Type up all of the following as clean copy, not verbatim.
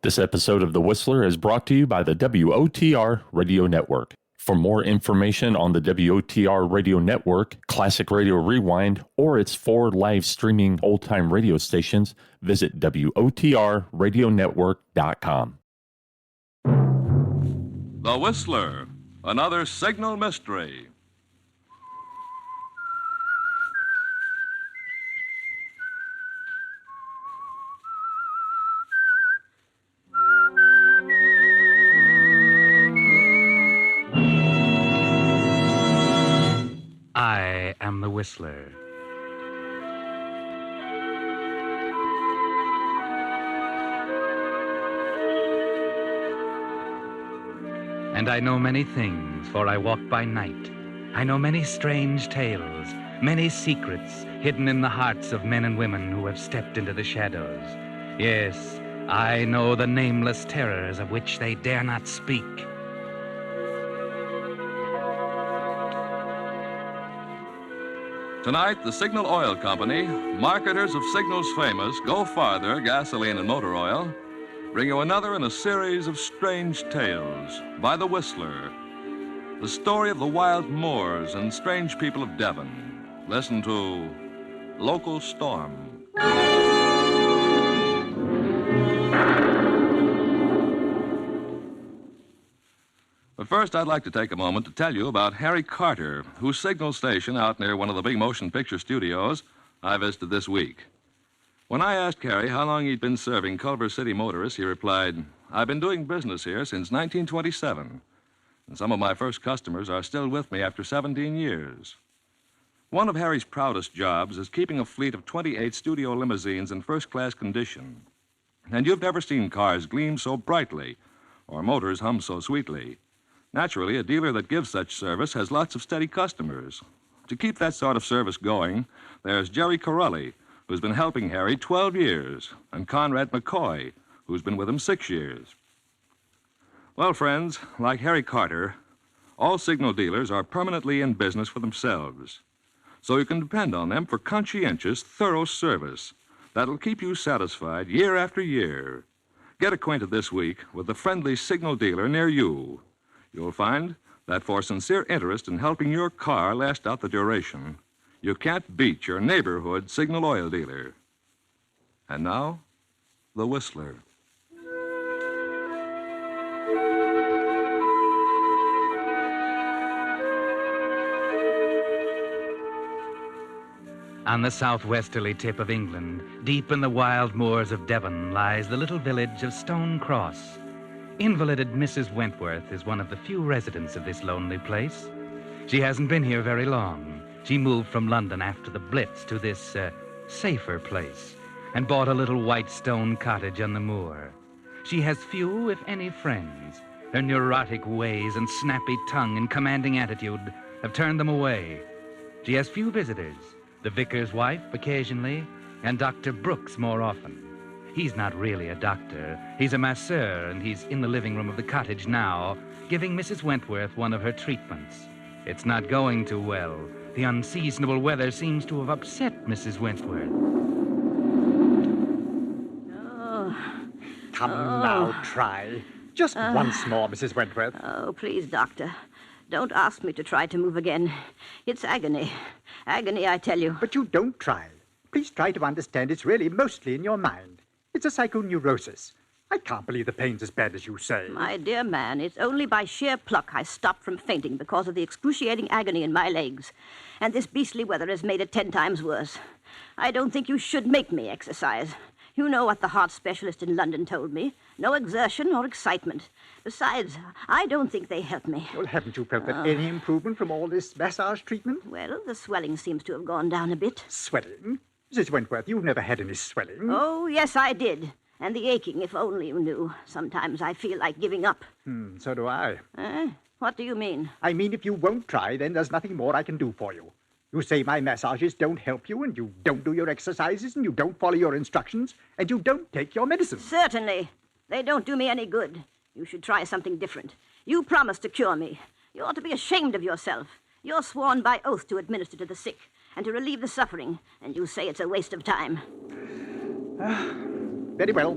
This episode of The Whistler is brought to you by the WOTR Radio Network. For more information on the WOTR Radio Network, Classic Radio Rewind, or its 4 live streaming old-time radio stations, visit WOTRradionetwork.com. The Whistler, another signal mystery. I am the Whistler. And I know many things, for I walk by night. I know many strange tales, many secrets hidden in the hearts of men and women who have stepped into the shadows. Yes, I know the nameless terrors of which they dare not speak. Tonight, the Signal Oil Company, marketers of Signal's famous Go Farther gasoline and motor oil, bring you another in a series of strange tales by The Whistler. The story of the wild moors and strange people of Devon. Listen to Local Storm. But first, I'd like to take a moment to tell you about Harry Carter, whose signal station out near one of the big motion picture studios I visited this week. When I asked Harry how long he'd been serving Culver City motorists, he replied, "I've been doing business here since 1927, and some of my first customers are still with me after 17 years. One of Harry's proudest jobs is keeping a fleet of 28 studio limousines in first-class condition. And you've never seen cars gleam so brightly or motors hum so sweetly. Naturally, a dealer that gives such service has lots of steady customers. To keep that sort of service going, there's Jerry Corelli, who's been helping Harry 12 years, and Conrad McCoy, who's been with him 6 years. Well, friends, like Harry Carter, all signal dealers are permanently in business for themselves. So you can depend on them for conscientious, thorough service that'll keep you satisfied year after year. Get acquainted this week with the friendly signal dealer near you. You'll find that for sincere interest in helping your car last out the duration, you can't beat your neighborhood signal oil dealer. And now, The Whistler. On the southwesterly tip of England, deep in the wild moors of Devon, lies the little village of Stone Cross. Invalided Mrs. Wentworth is one of the few residents of this lonely place. She hasn't been here very long. She moved from London after the Blitz to this, safer place and bought a little white stone cottage on the moor. She has few, if any, friends. Her neurotic ways and snappy tongue and commanding attitude have turned them away. She has few visitors, the vicar's wife occasionally, and Dr. Brooks more often. He's not really a doctor. He's a masseur, and he's in the living room of the cottage now, giving Mrs. Wentworth one of her treatments. It's not going too well. The unseasonable weather seems to have upset Mrs. Wentworth. Come now, try. Just once more, Mrs. Wentworth. Oh, please, Doctor. Don't ask me to try to move again. It's agony. Agony, I tell you. But you don't try. Please try to understand it's really mostly in your mind. It's a psychoneurosis. I can't believe the pain's as bad as you say. My dear man, it's only by sheer pluck I stopped from fainting because of the excruciating agony in my legs. And this beastly weather has made it 10 times worse. I don't think you should make me exercise. You know what the heart specialist in London told me. No exertion or excitement. Besides, I don't think they help me. Well, haven't you felt any improvement from all this massage treatment? Well, the swelling seems to have gone down a bit. Swelling? Mrs. Wentworth, you've never had any swelling. Oh, yes, I did. And the aching, if only you knew. Sometimes I feel like giving up. So do I. What do you mean? I mean, if you won't try, then there's nothing more I can do for you. You say my massages don't help you, and you don't do your exercises, and you don't follow your instructions, and you don't take your medicine. Certainly. They don't do me any good. You should try something different. You promised to cure me. You ought to be ashamed of yourself. You're sworn by oath to administer to the sick and to relieve the suffering, and you say it's a waste of time. Very well.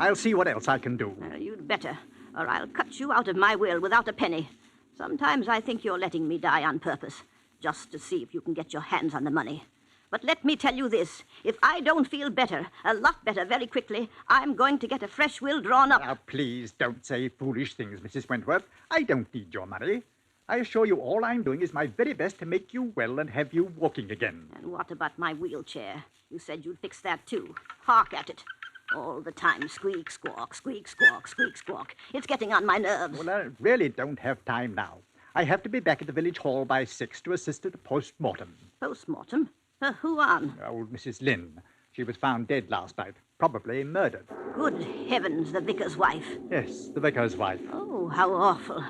I'll see what else I can do. You'd better, or I'll cut you out of my will without a penny. Sometimes I think you're letting me die on purpose, just to see if you can get your hands on the money. But let me tell you this. If I don't feel better, a lot better very quickly, I'm going to get a fresh will drawn up. Now, please don't say foolish things, Mrs. Wentworth. I don't need your money. I assure you all I'm doing is my very best to make you well and have you walking again. And what about my wheelchair? You said you'd fix that too. Hark at it. All the time, squeak, squawk, squeak, squawk, squeak, squawk. It's getting on my nerves. Well, I really don't have time now. I have to be back at the village hall by 6 to assist at a post-mortem. Post-mortem? Who on? Old Mrs. Lynn. She was found dead last night, probably murdered. Good heavens, the vicar's wife. Yes, the vicar's wife. Oh, how awful.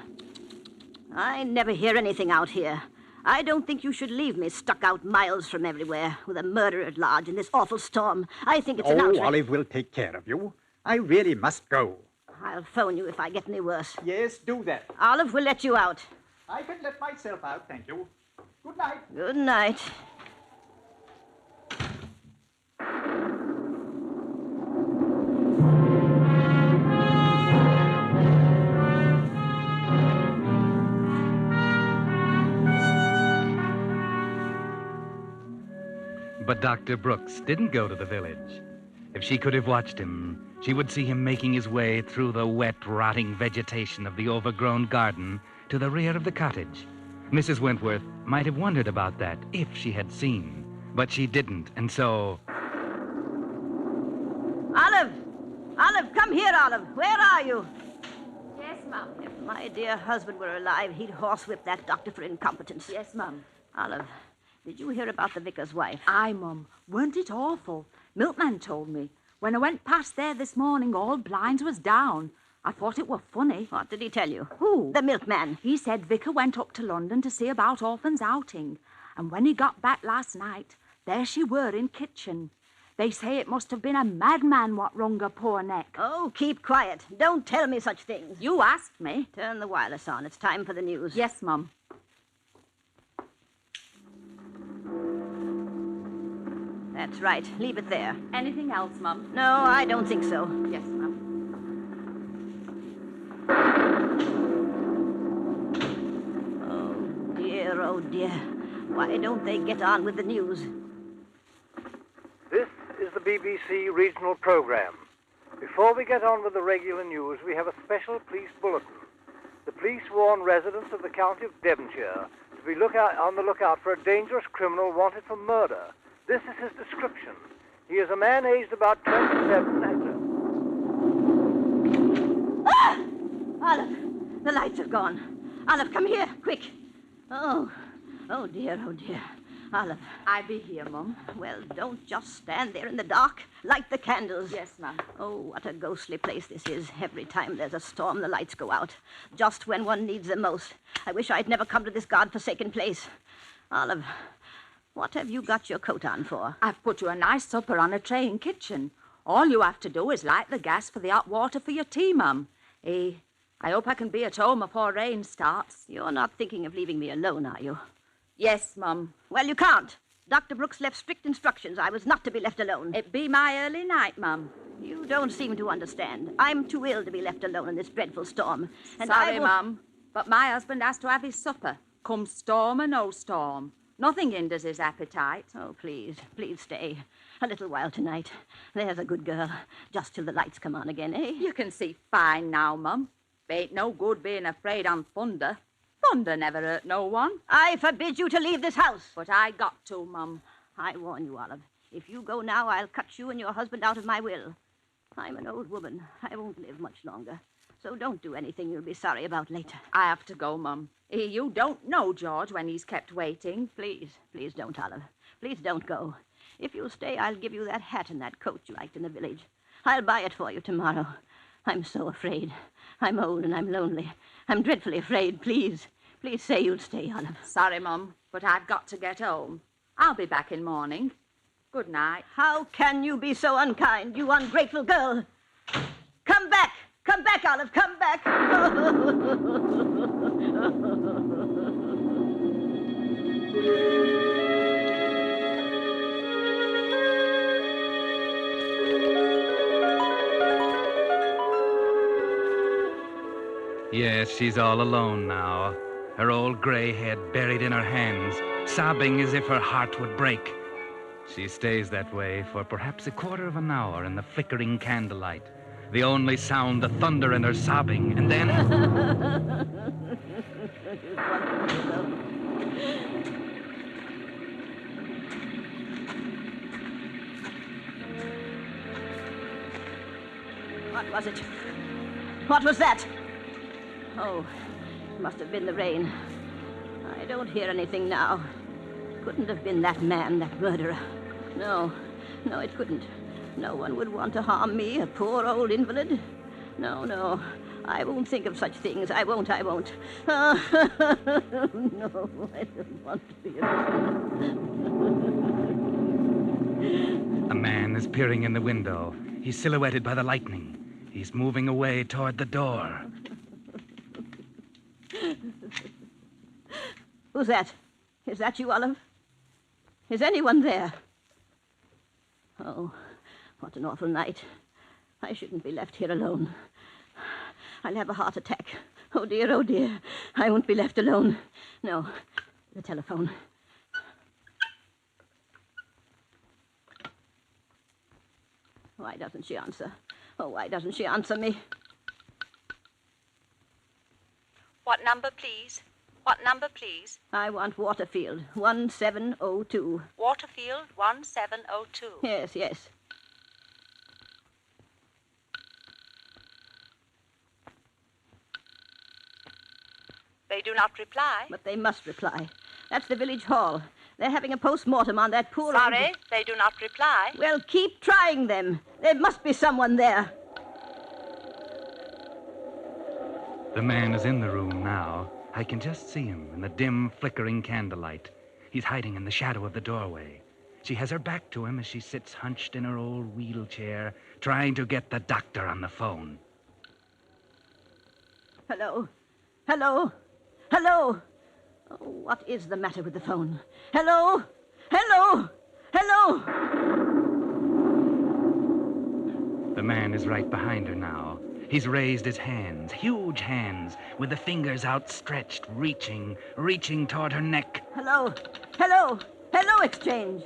I never hear anything out here. I don't think you should leave me stuck out miles from everywhere with a murderer at large in this awful storm. I think it's an outrage. Olive will take care of you. I really must go. I'll phone you if I get any worse. Yes, do that. Olive will let you out. I can let myself out, thank you. Good night. Good night. But Dr. Brooks didn't go to the village. If she could have watched him, she would see him making his way through the wet, rotting vegetation of the overgrown garden to the rear of the cottage. Mrs. Wentworth might have wondered about that if she had seen, but she didn't, and so... Olive! Olive, come here, Olive. Where are you? Yes, Mum. If my dear husband were alive, he'd horsewhip that doctor for incompetence. Yes, Mum. Olive, did you hear about the vicar's wife? Aye, Mum. Weren't it awful? Milkman told me. When I went past there this morning, all blinds was down. I thought it were funny. What did he tell you? Who? The milkman. He said Vicar went up to London to see about orphans' outing. And when he got back last night, there she were in kitchen. They say it must have been a madman what wrung her poor neck. Oh, keep quiet. Don't tell me such things. You asked me. Turn the wireless on. It's time for the news. Yes, Mum. That's right. Leave it there. Anything else, Mum? No, I don't think so. Yes, Mum. Oh, dear, oh, dear. Why don't they get on with the news? This is the BBC regional program. Before we get on with the regular news, we have a special police bulletin. The police warn residents of the county of Devonshire to be on the lookout for a dangerous criminal wanted for murder. This is his description. He is a man aged about 27. Ah! Olive, the lights have gone. Olive, come here, quick. Oh dear, oh dear. Olive. I be here, Mum. Well, don't just stand there in the dark. Light the candles. Yes, Mum. Oh, what a ghostly place this is. Every time there's a storm, the lights go out. Just when one needs them most. I wish I'd never come to this God-forsaken place. Olive, what have you got your coat on for? I've put you a nice supper on a tray in kitchen. All you have to do is light the gas for the hot water for your tea, Mum. I hope I can be at home before rain starts. You're not thinking of leaving me alone, are you? Yes, Mum. Well, you can't. Dr. Brooks left strict instructions. I was not to be left alone. It be my early night, Mum. You don't seem to understand. I'm too ill to be left alone in this dreadful storm. And Sorry, Mum, but my husband has to have his supper. Come storm or no storm. Nothing hinders his appetite. Oh, please, please stay. A little while tonight. There's a good girl. Just till the lights come on again, eh? You can see fine now, Mum. Ain't no good being afraid on thunder. Thunder never hurt no one. I forbid you to leave this house. But I got to, Mum. I warn you, Olive. If you go now, I'll cut you and your husband out of my will. I'm an old woman. I won't live much longer. So don't do anything you'll be sorry about later. I have to go, Mum. You don't know George when he's kept waiting. Please, please don't, Olive. Please don't go. If you'll stay, I'll give you that hat and that coat you liked in the village. I'll buy it for you tomorrow. I'm so afraid. I'm old and I'm lonely. I'm dreadfully afraid. Please, please say you'll stay, Olive. Sorry, Mum, but I've got to get home. I'll be back in morning. Good night. How can you be so unkind, you ungrateful girl? Come back! Come back, Olive! Come back! Yes, she's all alone now, her old gray head buried in her hands, sobbing as if her heart would break. She stays that way for perhaps a quarter of an hour in the flickering candlelight, the only sound the thunder and her sobbing, and then... What was it? What was that? Oh, it must have been the rain. I don't hear anything now. Couldn't have been that man, that murderer. No, it couldn't. No one would want to harm me, a poor old invalid. No, I won't think of such things. I won't. No, I don't want to be alone. A man is peering in the window. He's silhouetted by the lightning. He's moving away toward the door. Who's that? Is that you, Olive? Is anyone there? Oh, what an awful night. I shouldn't be left here alone. I'll have a heart attack. Oh, dear. I won't be left alone. No, the telephone. Why doesn't she answer? Oh, why doesn't she answer me? What number, please? What number, please? I want Waterfield, 1702. Waterfield, 1702. Yes. They do not reply. But they must reply. That's the village hall. They're having a post-mortem on that poor... Sorry, they do not reply. Well, keep trying them. There must be someone there. The man is in the room now. I can just see him in the dim, flickering candlelight. He's hiding in the shadow of the doorway. She has her back to him as she sits hunched in her old wheelchair, trying to get the doctor on the phone. Hello? Oh, what is the matter with the phone? Hello? The man is right behind her now. He's raised his hands, huge hands, with the fingers outstretched, reaching toward her neck. Hello, Exchange.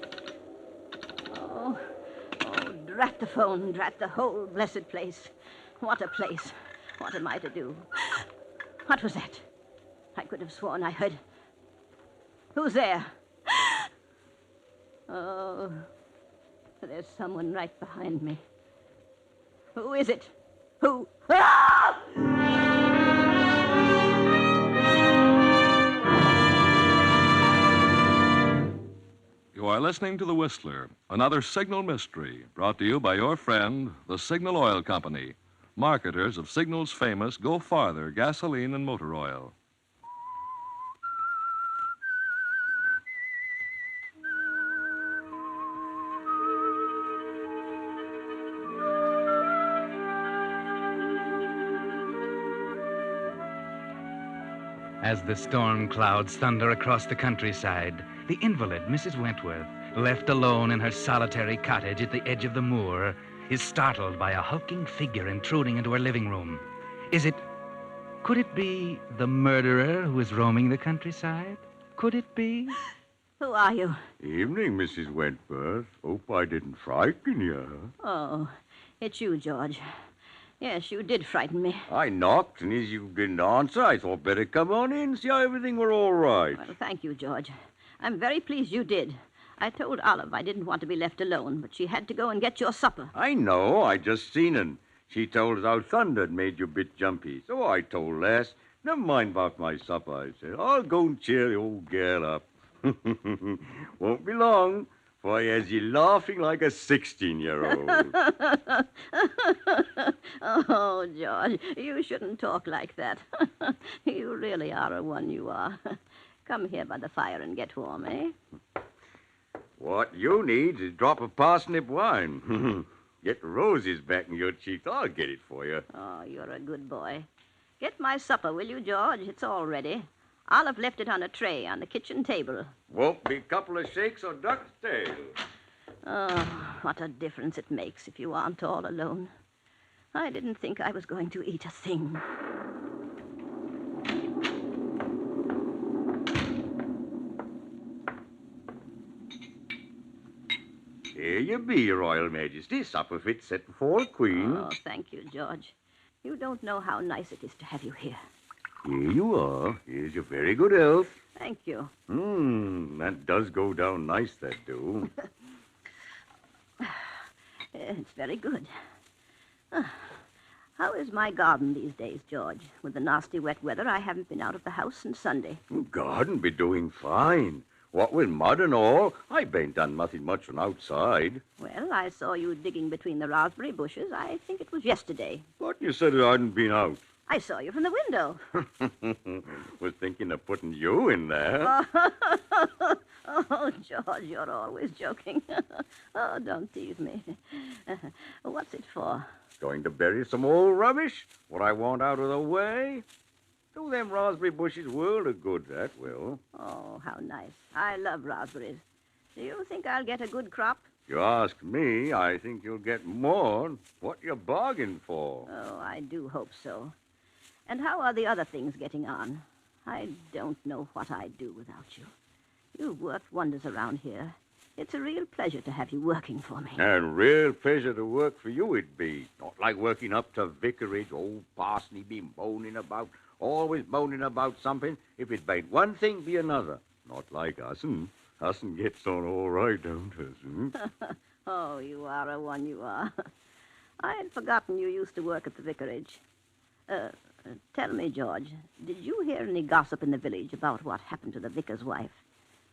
Oh, drat the phone, drat the whole blessed place. What a place. What am I to do? What was that? I could have sworn I heard... Who's there? Oh, there's someone right behind me. Who is it? Who? Ah! You are listening to The Whistler, another signal mystery, brought to you by your friend, the Signal Oil Company, marketers of Signal's famous Go Farther gasoline and motor oil. As the storm clouds thunder across the countryside, the invalid, Mrs. Wentworth, left alone in her solitary cottage at the edge of the moor, is startled by a hulking figure intruding into her living room. Could it be the murderer who is roaming the countryside? Could it be? Who are you? Evening, Mrs. Wentworth. Hope I didn't frighten you. Oh, it's you, George. Yes, you did frighten me. I knocked, and as you didn't answer, I thought better come on in, see how everything were all right. Well, thank you, George. I'm very pleased you did. I told Olive I didn't want to be left alone, but she had to go and get your supper. I know. I just seen her. She told us how thunder had made you a bit jumpy. So I told Les, never mind about my supper, I said. I'll go and cheer the old girl up. Won't be long, for he has you laughing like a 16-year-old. Oh, George, you shouldn't talk like that. You really are a one, you are. Come here by the fire and get warm, eh? What you need is a drop of parsnip wine. Get roses back in your cheeks. I'll get it for you. Oh, you're a good boy. Get my supper, will you, George? It's all ready. Olive left it on a tray on the kitchen table. Won't be a couple of shakes or duck's tail. Oh, what a difference it makes if you aren't all alone. I didn't think I was going to eat a thing. Here you be, Your Royal Majesty. Supper fit set for the Queen. Oh, thank you, George. You don't know how nice it is to have you here. Here you are. Here's your very good health. Thank you. That does go down nice, that do. It's very good. How is my garden these days, George? With the nasty wet weather, I haven't been out of the house since Sunday. Garden be doing fine. What with mud and all, I ain't done nothing much from outside. Well, I saw you digging between the raspberry bushes. I think it was yesterday. But you said I hadn't been out. I saw you from the window. Was thinking of putting you in there. Oh, George, you're always joking. Oh, don't tease me. What's it for? Going to bury some old rubbish? What I want out of the way? Do them raspberry bushes world of good, that will. Oh, how nice. I love raspberries. Do you think I'll get a good crop? You ask me, I think you'll get more. What you bargained for? Oh, I do hope so. And how are the other things getting on? I don't know what I'd do without you. You've worked wonders around here. It's a real pleasure to have you working for me. And real pleasure to work for you it'd be. Not like working up to vicarage. Old Parsony be moaning about, always moaning about something. If it ain't one thing, be another. Not like Us'n. Us'n gets on all right, don't Us'n? Oh, you are a one, you are. I had forgotten you used to work at the vicarage. Tell me, George, did you hear any gossip in the village about what happened to the vicar's wife?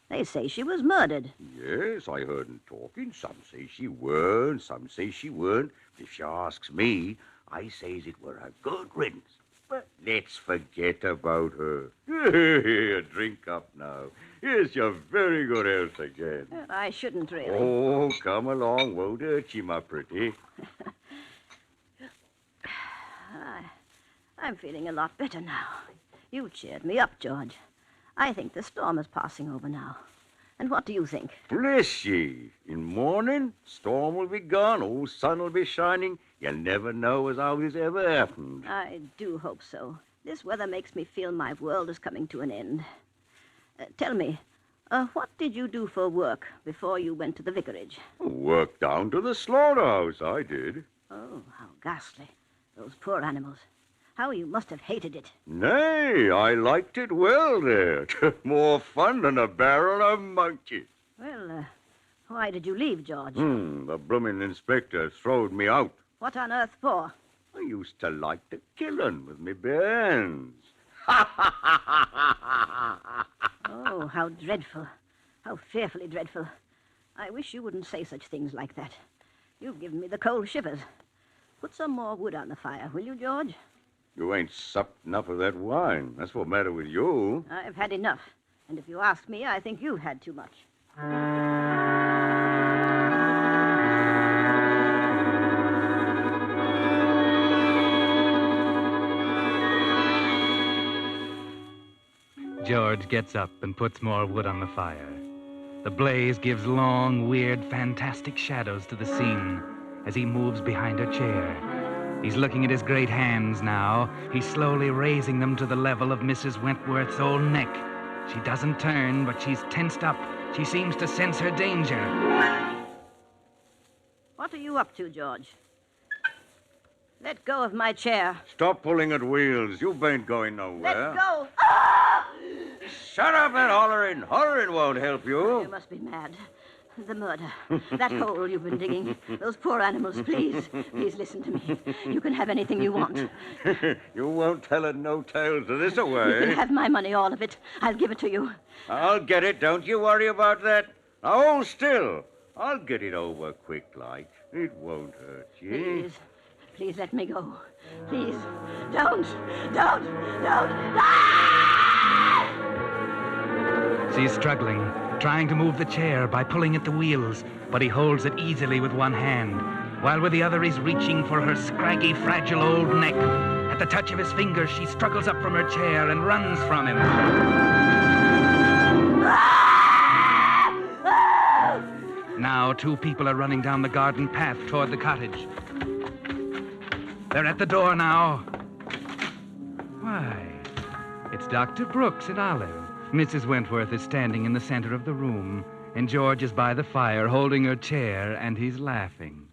They say she was murdered. Yes, I heard 'em talking. Some say she weren't, some say she weren't. If she asks me, I says it were a good riddance. But let's forget about her. Here, drink up now. Here's your very good health again. Well, I shouldn't really. Oh, come along. Won't hurt you, my pretty. I'm feeling a lot better now. You cheered me up, George. I think the storm is passing over now. And what do you think? Bless ye. In morning, storm will be gone, old sun will be shining. You'll never know as how this ever happened. I do hope so. This weather makes me feel my world is coming to an end. Tell me, what did you do for work before you went to the vicarage? Worked down to the slaughterhouse, I did. Oh, how ghastly. Those poor animals. How you must have hated it. Nay, I liked it well there. More fun than a barrel of monkeys. Well, why did you leave, George? The blooming inspector throwed me out. What on earth for? I used to like to kill 'em with me bare hands. Oh, how dreadful. How fearfully dreadful. I wish you wouldn't say such things like that. You've given me the cold shivers. Put some more wood on the fire, will you, George? You ain't supped enough of that wine. That's what's the matter with you. I've had enough. And if you ask me, I think you've had too much. George gets up and puts more wood on the fire. The blaze gives long, weird, fantastic shadows to the scene as he moves behind her chair. He's looking at his great hands now. He's slowly raising them to the level of Mrs. Wentworth's old neck. She doesn't turn, but she's tensed up. She seems to sense her danger. What are you up to, George? Let go of my chair. Stop pulling at wheels. You ain't going nowhere. Let go. Ah! Shut up and hollering. Hollering won't help you. You must be mad. The murder. That hole you've been digging. Those poor animals. Please listen to me. You can have anything you want. You won't tell it no tales of this away. You can have my money, all of it. I'll give it to you. I'll get it. Don't you worry about that. Now, hold still. I'll get it over quick like. It won't hurt you. Please let me go. Please. Don't. Ah! She's struggling, trying to move the chair by pulling at the wheels, but he holds it easily with one hand, while with the other he's reaching for her scraggy, fragile old neck. At the touch of his fingers, she struggles up from her chair and runs from him. Now, two people are running down the garden path toward the cottage. They're at the door now. Why, it's Dr. Brooks and Olive. Mrs. Wentworth is standing in the center of the room. and George is by the fire holding her chair, and he's laughing.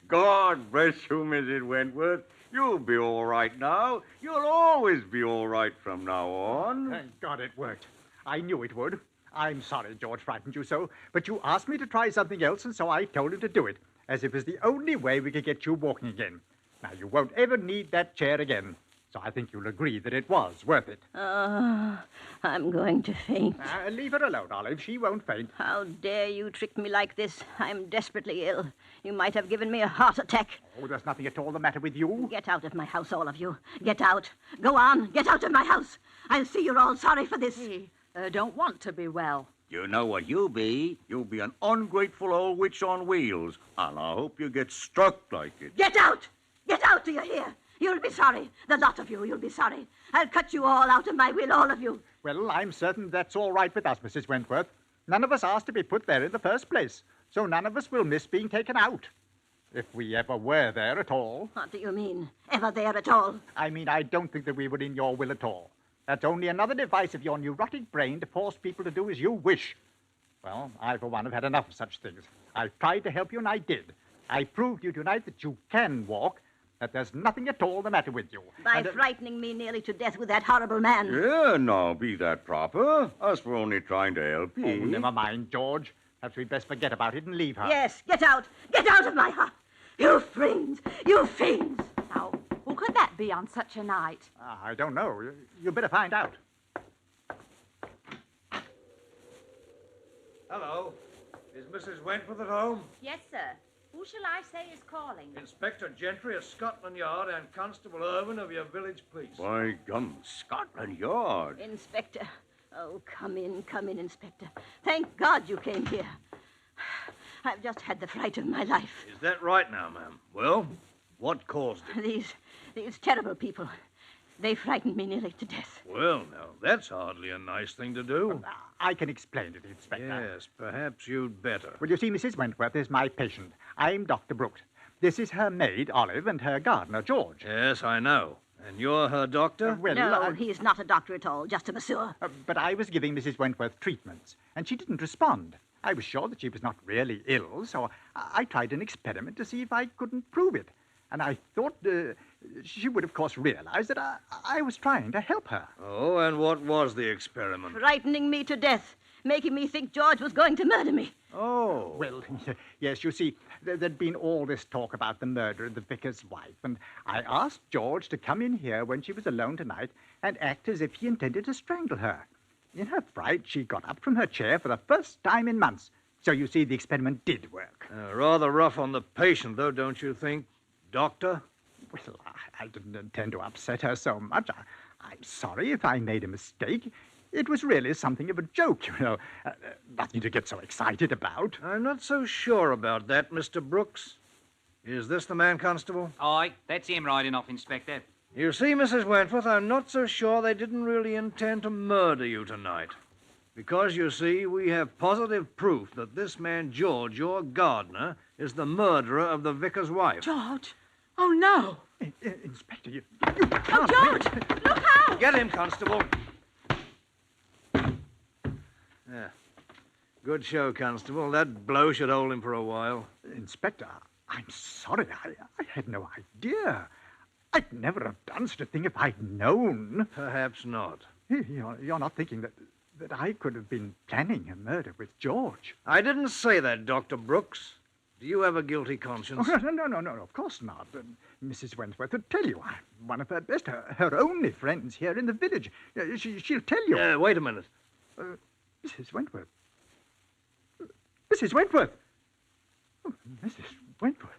God bless you, Mrs. Wentworth. You'll be all right now. You'll always be all right from now on. Thank God it worked. I knew it would. I'm sorry George frightened you so, but you asked me to try something else, and so I told him to do it, as it was the only way we could get you walking again. Now, you won't ever need that chair again, so I think you'll agree that it was worth it. I'm going to faint. Leave her alone, Olive. She won't faint. How dare you trick me like this? I'm desperately ill. You might have given me a heart attack. Oh, there's nothing at all the matter with you. Get out of my house, all of you. Get out. Go on. Get out of my house. I'll see you're all sorry for this. He don't want to be well. You know what you'll be? You'll be an ungrateful old witch on wheels, and I hope you get struck like it. Get out! Get out, do you hear? You'll be sorry. The lot of you, you'll be sorry. I'll cut you all out of my will, all of you. Well, I'm certain that's all right with us, Mrs. Wentworth. None of us asked to be put there in the first place, so none of us will miss being taken out. If we ever were there at all. What do you mean, ever there at all? I mean, I don't think that we were in your will at all. That's only another device of your neurotic brain to force people to do as you wish. Well, I, for one, have had enough of such things. I've tried to help you, and I did. I proved to you tonight that you can walk, that there's nothing at all the matter with you. By frightening me nearly to death with that horrible man. Yeah, now, be that proper. Us were only trying to help you. Oh, never mind, George. Perhaps we'd best forget about it and leave her. Yes, get out. Get out of my house. You fiends. You fiends. Now, who could that be on such a night? I don't know. You'd better find out. Hello. Is Mrs. Wentworth at home? Yes, sir. Who shall I say is calling? Inspector Gentry of Scotland Yard and Constable Irvin of your village police. By gum, Scotland Yard. Inspector. Oh, come in, Inspector. Thank God you came here. I've just had the fright of my life. Is that right now, ma'am? Well, what caused it? These terrible people. They frightened me nearly to death. Well, now, that's hardly a nice thing to do. I can explain it, Inspector. Yes, perhaps you'd better. Well, you see, Mrs. Wentworth is my patient. I'm Dr. Brooks. This is her maid, Olive, and her gardener, George. Yes, I know. And you're her doctor? No, he's not a doctor at all, just a masseur. But I was giving Mrs. Wentworth treatments, and she didn't respond. I was sure that she was not really ill, so I tried an experiment to see if I couldn't prove it. And I thought she would, of course, realize that I was trying to help her. Oh, and what was the experiment? Frightening me to death, making me think George was going to murder me. Oh. Well, yes, you see, there'd been all this talk about the murder of the vicar's wife, and I asked George to come in here when she was alone tonight and act as if he intended to strangle her. In her fright, she got up from her chair for the first time in months. So you see, the experiment did work. Rather rough on the patient, though, don't you think, Doctor? Well, I didn't intend to upset her so much. I'm sorry if I made a mistake. It was really something of a joke, you know. Nothing to get so excited about. I'm not so sure about that, Mr. Brooks. Is this the man, Constable? Aye, that's him right enough, Inspector. You see, Mrs. Wentworth, I'm not so sure they didn't really intend to murder you tonight. Because, you see, we have positive proof that this man, George, your gardener, is the murderer of the vicar's wife. George? Oh, no. Inspector, you Oh, George! Look out! Get him, Constable. Yeah. Good show, Constable. That blow should hold him for a while. Inspector, I'm sorry. I had no idea. I'd never have done such a thing if I'd known. Perhaps not. You're not thinking that I could have been planning a murder with George? I didn't say that, Dr. Brooks. Do you have a guilty conscience? Oh, no, of course not. Mrs. Wentworth would tell you. I'm one of her best, her only friends here in the village. She'll tell you. Wait a minute. Mrs. Wentworth. Mrs. Wentworth! Oh, Mrs. Wentworth.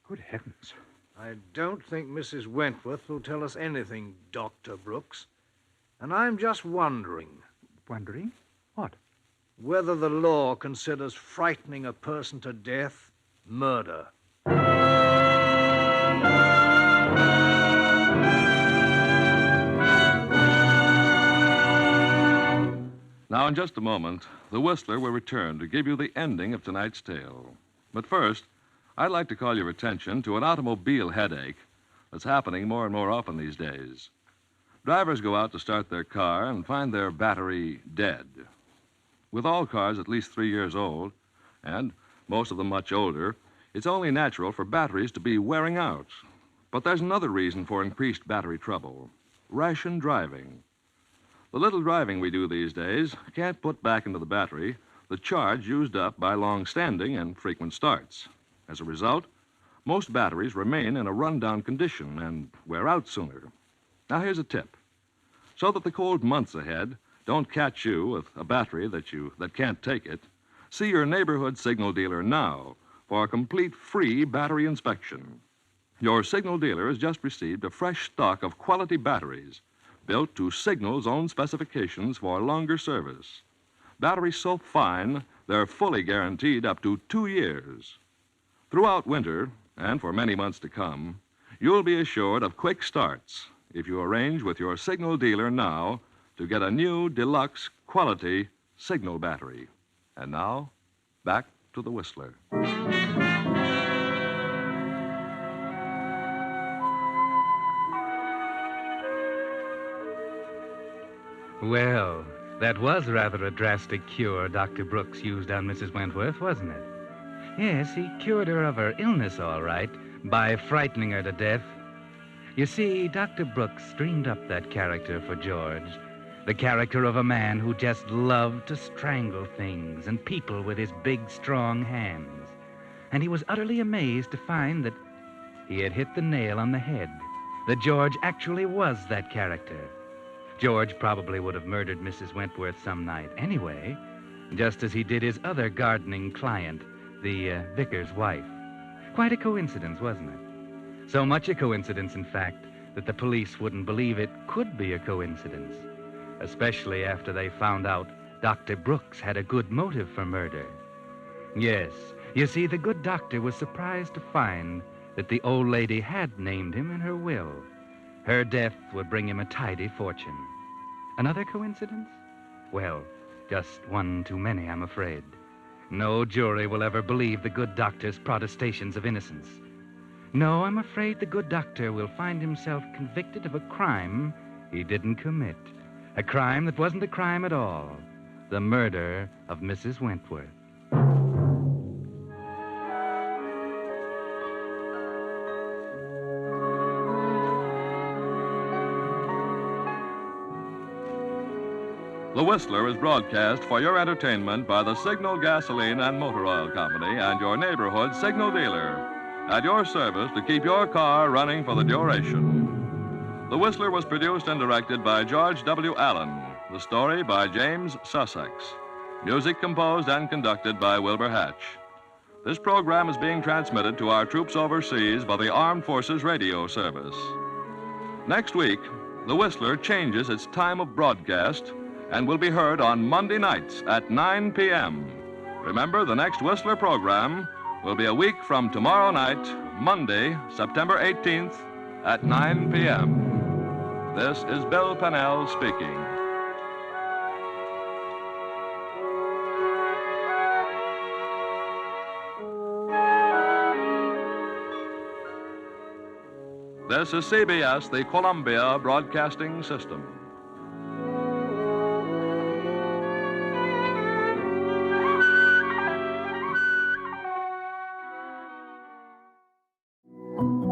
Good heavens. I don't think Mrs. Wentworth will tell us anything, Dr. Brooks. And I'm just wondering. Wondering? What? Whether the law considers frightening a person to death murder. Now, in just a moment, the Whistler will return to give you the ending of tonight's tale. But first, I'd like to call your attention to an automobile headache that's happening more and more often these days. Drivers go out to start their car and find their battery dead. With all cars at least 3 years old, and most of them much older, it's only natural for batteries to be wearing out. But there's another reason for increased battery trouble: ration driving. The little driving we do these days can't put back into the battery the charge used up by long-standing and frequent starts. As a result, most batteries remain in a run-down condition and wear out sooner. Now, here's a tip. So that the cold months ahead don't catch you with a battery that can't take it, see your neighborhood signal dealer now for a complete free battery inspection. Your signal dealer has just received a fresh stock of quality batteries built to Signal's own specifications for longer service. Batteries so fine, they're fully guaranteed up to 2 years. Throughout winter, and for many months to come, you'll be assured of quick starts if you arrange with your Signal dealer now to get a new deluxe quality Signal battery. And now, back to the Whistler. Well, that was rather a drastic cure Dr. Brooks used on Mrs. Wentworth, wasn't it? Yes, he cured her of her illness, all right, by frightening her to death. You see, Dr. Brooks dreamed up that character for George, the character of a man who just loved to strangle things and people with his big, strong hands. And he was utterly amazed to find that he had hit the nail on the head, that George actually was that character. George probably would have murdered Mrs. Wentworth some night anyway, just as he did his other gardening client, the vicar's wife. Quite a coincidence, wasn't it? So much a coincidence, in fact, that the police wouldn't believe it could be a coincidence, especially after they found out Dr. Brooks had a good motive for murder. Yes, you see, the good doctor was surprised to find that the old lady had named him in her will. Her death would bring him a tidy fortune. Another coincidence? Well, just one too many, I'm afraid. No jury will ever believe the good doctor's protestations of innocence. No, I'm afraid the good doctor will find himself convicted of a crime he didn't commit. A crime that wasn't a crime at all. The murder of Mrs. Wentworth. The Whistler is broadcast for your entertainment by the Signal Gasoline and Motor Oil Company and your neighborhood Signal dealer, at your service to keep your car running for the duration. The Whistler was produced and directed by George W. Allen. The story by James Sussex. Music composed and conducted by Wilbur Hatch. This program is being transmitted to our troops overseas by the Armed Forces Radio Service. Next week, the Whistler changes its time of broadcast and will be heard on Monday nights at 9 p.m. Remember, the next Whistler program will be a week from tomorrow night, Monday, September 18th, at 9 p.m. This is Bill Pennell speaking. This is CBS, the Columbia Broadcasting System.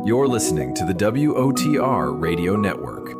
You're listening to the WOTR Radio Network,